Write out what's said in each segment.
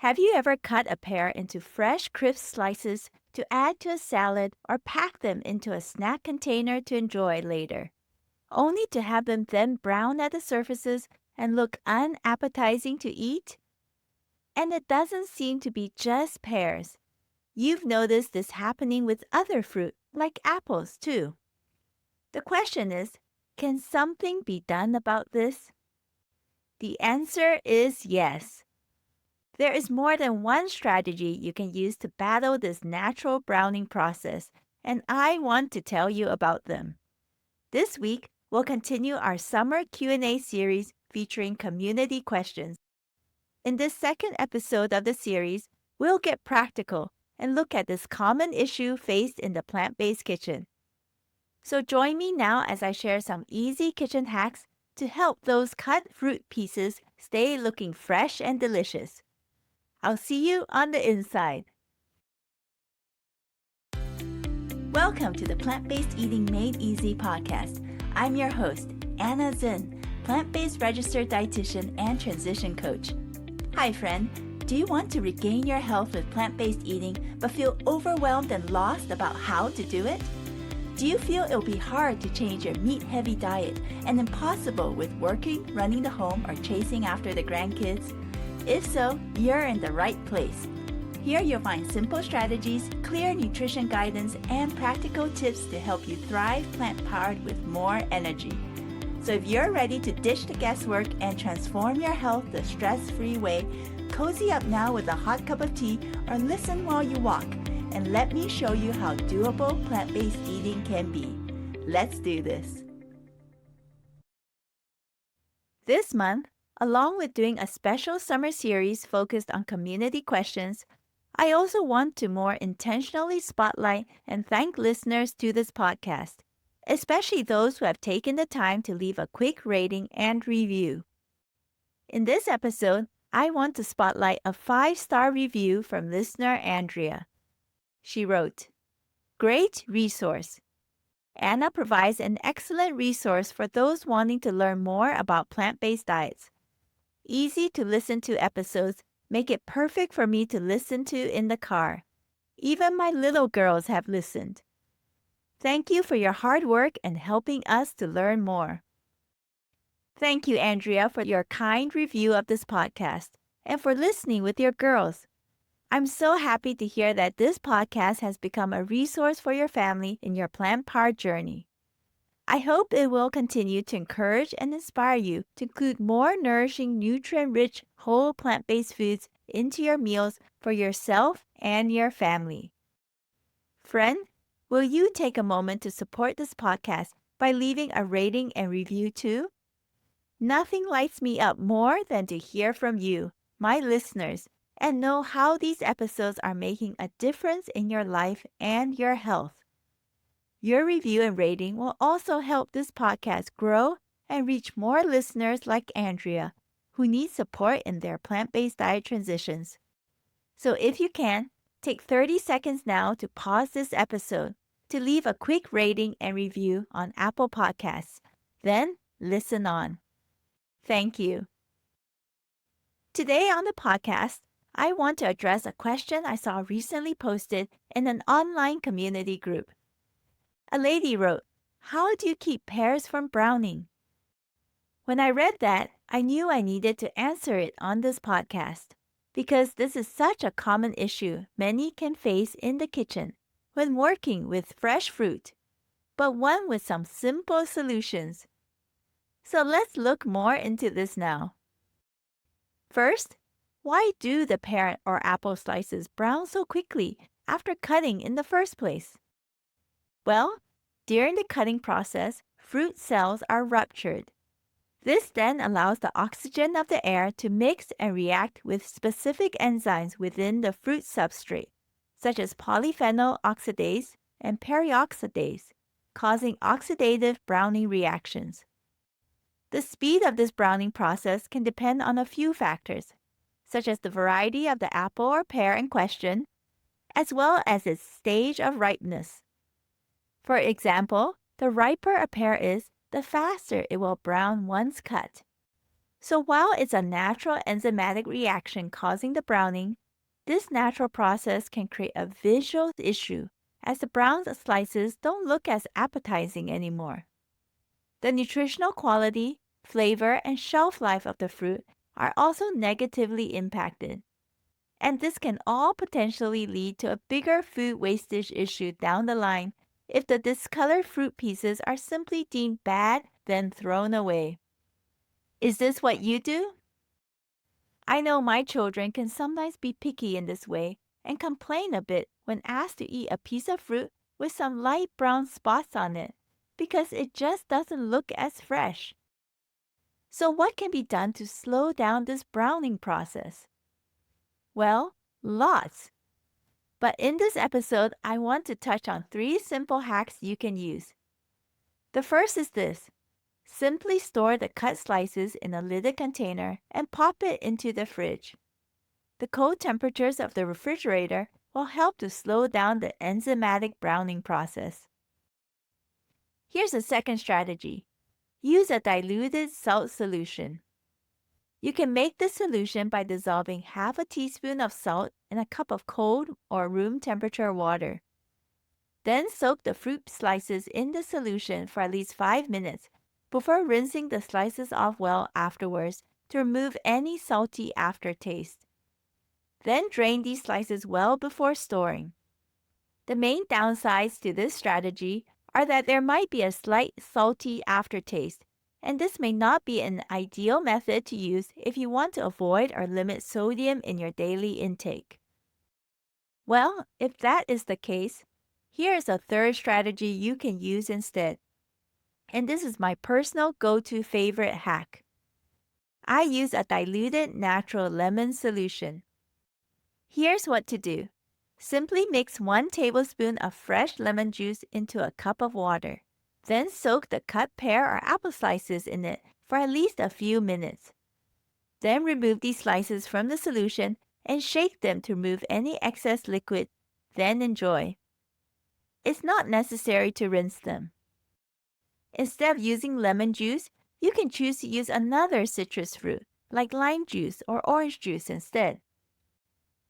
Have you ever cut a pear into fresh, crisp slices to add to a salad or pack them into a snack container to enjoy later, only to have them then brown at the surfaces and look unappetizing to eat? And it doesn't seem to be just pears. You've noticed this happening with other fruit, like apples, too. The question is, can something be done about this? The answer is yes. There is more than one strategy you can use to battle this natural browning process, and I want to tell you about them. This week, we'll continue our summer Q&A series featuring community questions. In this second episode of the series, we'll get practical and look at this common issue faced in the plant-based kitchen. So join me now as I share some easy kitchen hacks to help those cut fruit pieces stay looking fresh and delicious. I'll see you on the inside. Welcome to the Plant-Based Eating Made Easy podcast. I'm your host, Anna Zinn, plant-based registered dietitian and transition coach. Hi friend, do you want to regain your health with plant-based eating but feel overwhelmed and lost about how to do it? Do you feel it'll be hard to change your meat-heavy diet and impossible with working, running the home, or chasing after the grandkids? If so, you're in the right place. Here you'll find simple strategies, clear nutrition guidance, and practical tips to help you thrive plant-powered with more energy. So if you're ready to ditch the guesswork and transform your health the stress-free way, cozy up now with a hot cup of tea or listen while you walk, and let me show you how doable plant-based eating can be. Let's do this. This month, along with doing a special summer series focused on community questions, I also want to more intentionally spotlight and thank listeners to this podcast, especially those who have taken the time to leave a quick rating and review. In this episode, I want to spotlight a 5-star review from listener Andrea. She wrote, "Great resource. Anna provides an excellent resource for those wanting to learn more about plant-based diets. Easy to listen to episodes make it perfect for me to listen to in the car. Even my little girls have listened. Thank you for your hard work and helping us to learn more." Thank you, Andrea, for your kind review of this podcast and for listening with your girls. I'm so happy to hear that this podcast has become a resource for your family in your plant-powered journey. I hope it will continue to encourage and inspire you to include more nourishing, nutrient-rich, whole plant-based foods into your meals for yourself and your family. Friend, will you take a moment to support this podcast by leaving a rating and review too? Nothing lights me up more than to hear from you, my listeners, and know how these episodes are making a difference in your life and your health. Your review and rating will also help this podcast grow and reach more listeners like Andrea, who need support in their plant-based diet transitions. So if you can, take 30 seconds now to pause this episode to leave a quick rating and review on Apple Podcasts. Then listen on. Thank you. Today on the podcast, I want to address a question I saw recently posted in an online community group. A lady wrote, "How do you keep pears from browning?" When I read that, I knew I needed to answer it on this podcast because this is such a common issue many can face in the kitchen when working with fresh fruit, but one with some simple solutions. So let's look more into this now. First, why do the pear or apple slices brown so quickly after cutting in the first place? Well, during the cutting process, fruit cells are ruptured. This then allows the oxygen of the air to mix and react with specific enzymes within the fruit substrate, such as polyphenol oxidase and perioxidase, causing oxidative browning reactions. The speed of this browning process can depend on a few factors, such as the variety of the apple or pear in question, as well as its stage of ripeness. For example, the riper a pear is, the faster it will brown once cut. So while it's a natural enzymatic reaction causing the browning, this natural process can create a visual issue as the brown slices don't look as appetizing anymore. The nutritional quality, flavor, and shelf life of the fruit are also negatively impacted. And this can all potentially lead to a bigger food wastage issue down the line if the discolored fruit pieces are simply deemed bad, then thrown away. Is this what you do? I know my children can sometimes be picky in this way and complain a bit when asked to eat a piece of fruit with some light brown spots on it because it just doesn't look as fresh. So, what can be done to slow down this browning process? Well, lots. But in this episode, I want to touch on 3 simple hacks you can use. The first is this: simply store the cut slices in a lidded container and pop it into the fridge. The cold temperatures of the refrigerator will help to slow down the enzymatic browning process. Here's a second strategy: use a diluted salt solution. You can make this solution by dissolving half a teaspoon of salt in a cup of cold or room temperature water. Then soak the fruit slices in the solution for at least 5 minutes before rinsing the slices off well afterwards to remove any salty aftertaste. Then drain these slices well before storing. The main downsides to this strategy are that there might be a slight salty aftertaste, and this may not be an ideal method to use if you want to avoid or limit sodium in your daily intake. Well, if that is the case, here is a third strategy you can use instead. And this is my personal go-to favorite hack. I use a diluted natural lemon solution. Here's what to do. Simply mix 1 tablespoon of fresh lemon juice into a cup of water. Then soak the cut pear or apple slices in it for at least a few minutes. Then remove these slices from the solution and shake them to remove any excess liquid. Then enjoy. It's not necessary to rinse them. Instead of using lemon juice, you can choose to use another citrus fruit, like lime juice or orange juice instead.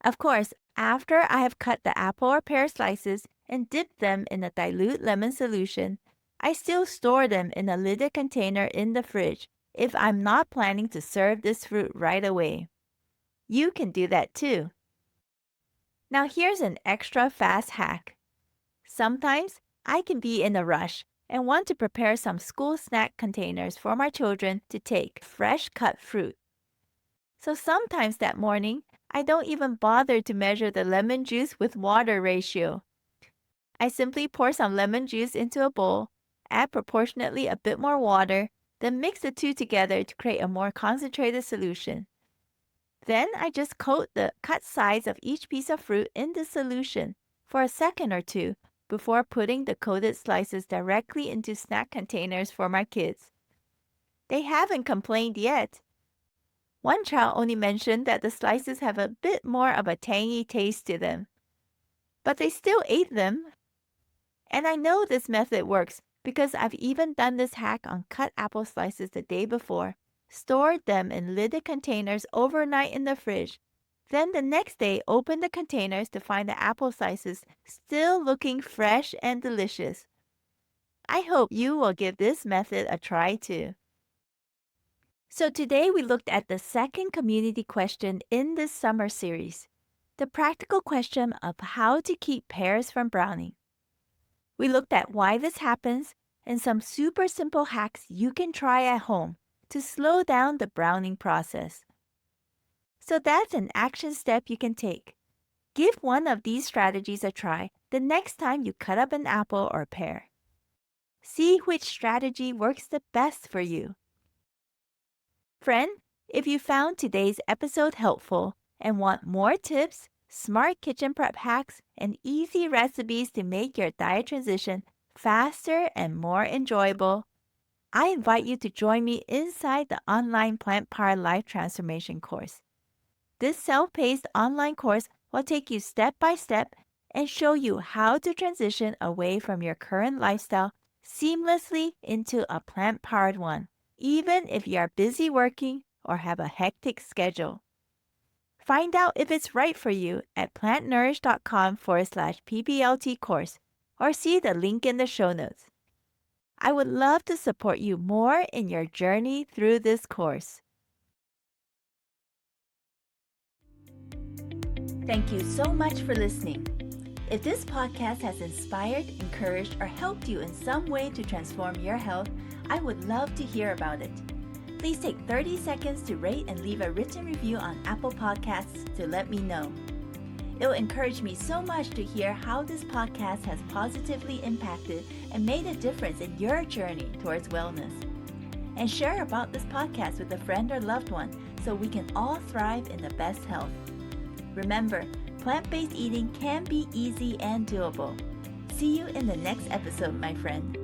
Of course, after I have cut the apple or pear slices and dipped them in a dilute lemon solution, I still store them in a lidded container in the fridge if I'm not planning to serve this fruit right away. You can do that too. Now here's an extra fast hack. Sometimes I can be in a rush and want to prepare some school snack containers for my children to take fresh cut fruit. So sometimes that morning, I don't even bother to measure the lemon juice with water ratio. I simply pour some lemon juice into a bowl, add proportionately a bit more water, then mix the two together to create a more concentrated solution. Then I just coat the cut sides of each piece of fruit in the solution for a second or two before putting the coated slices directly into snack containers for my kids. They haven't complained yet. One child only mentioned that the slices have a bit more of a tangy taste to them. But they still ate them. And I know this method works because I've even done this hack on cut apple slices the day before, stored them in lidded containers overnight in the fridge, then the next day opened the containers to find the apple slices still looking fresh and delicious. I hope you will give this method a try too. So today we looked at the second community question in this summer series, the practical question of how to keep pears from browning. We looked at why this happens and some super simple hacks you can try at home to slow down the browning process. So that's an action step you can take. Give one of these strategies a try the next time you cut up an apple or pear. See which strategy works the best for you. Friend, if you found today's episode helpful and want more tips, smart kitchen prep hacks, and easy recipes to make your diet transition faster and more enjoyable, I invite you to join me inside the online Plant Powered Life Transformation course. This self-paced online course will take you step by step and show you how to transition away from your current lifestyle seamlessly into a plant-powered one, even if you are busy working or have a hectic schedule. Find out if it's right for you at plantnourish.com/PBLT course or see the link in the show notes. I would love to support you more in your journey through this course. Thank you so much for listening. If this podcast has inspired, encouraged, or helped you in some way to transform your health, I would love to hear about it. Please take 30 seconds to rate and leave a written review on Apple Podcasts to let me know. It will encourage me so much to hear how this podcast has positively impacted and made a difference in your journey towards wellness. And share about this podcast with a friend or loved one so we can all thrive in the best health. Remember, plant-based eating can be easy and doable. See you in the next episode, my friend.